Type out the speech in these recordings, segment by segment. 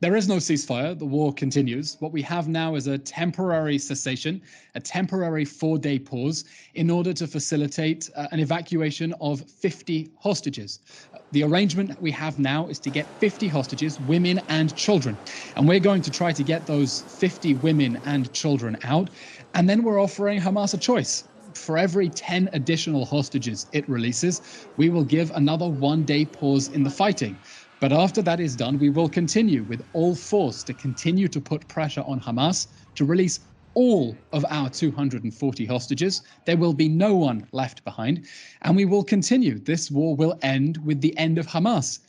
There is no ceasefire. The war continues. What we have now is a temporary cessation, a temporary 4-day pause in order to facilitate an evacuation of 50 hostages. The arrangement we have now is to get 50 hostages, women and children. And we're going to try to get those 50 women and children out. And then we're offering Hamas a choice. For every 10 additional hostages it releases, we will give another 1-day pause in the fighting. But after that is done, we will continue with all force to continue to put pressure on Hamas to release all of our 240 hostages. There will be no one left behind. And we will continue. This war will end with the end of Hamas.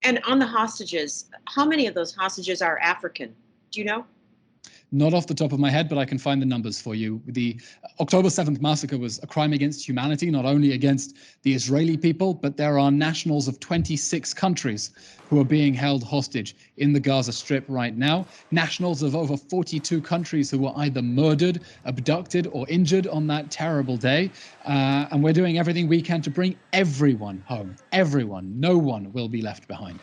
And on the hostages, how many of those hostages are African? Do you know? Not off the top of my head, but I can find the numbers for you. The October 7th massacre was a crime against humanity, not only against the Israeli people, but there are nationals of 26 countries who are being held hostage in the Gaza Strip right now. Nationals of over 42 countries who were either murdered, abducted, or injured on that terrible day. And we're doing everything we can to bring everyone home. Everyone. No one will be left behind.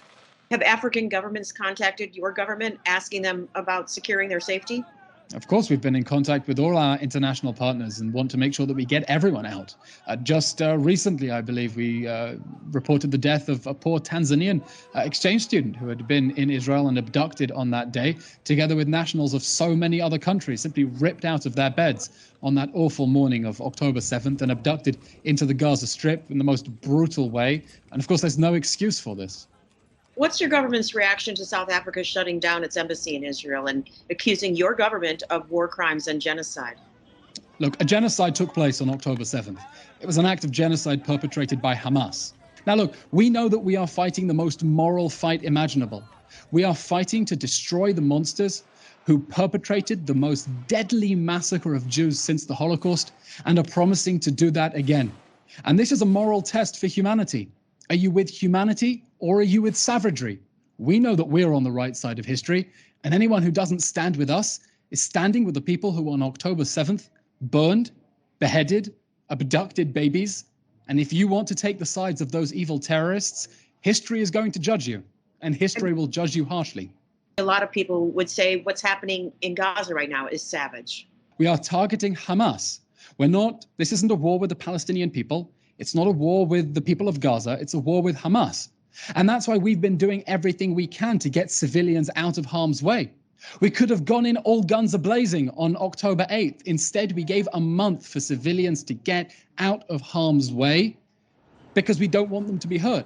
Have African governments contacted your government asking them about securing their safety? Of course, we've been in contact with all our international partners and want to make sure that we get everyone out. Just recently, I believe, we reported the death of a poor Tanzanian exchange student who had been in Israel and abducted on that day, together with nationals of so many other countries, simply ripped out of their beds on that awful morning of October 7th and abducted into the Gaza Strip in the most brutal way. And of course, there's no excuse for this. What's your government's reaction to South Africa shutting down its embassy in Israel and accusing your government of war crimes and genocide? Look, a genocide took place on October 7th. It was an act of genocide perpetrated by Hamas. Now, look, we know that we are fighting the most moral fight imaginable. We are fighting to destroy the monsters who perpetrated the most deadly massacre of Jews since the Holocaust and are promising to do that again. And this is a moral test for humanity. Are you with humanity or are you with savagery? We know that we're on the right side of history, and anyone who doesn't stand with us is standing with the people who on October 7th burned, beheaded, abducted babies. And if you want to take the sides of those evil terrorists, history is going to judge you, and history will judge you harshly. A lot of people would say what's happening in Gaza right now is savage. We are targeting Hamas. This isn't a war with the Palestinian people. It's not a war with the people of Gaza. It's a war with Hamas. And that's why we've been doing everything we can to get civilians out of harm's way. We could have gone in all guns a-blazing on October 8th. Instead, we gave a month for civilians to get out of harm's way because we don't want them to be hurt.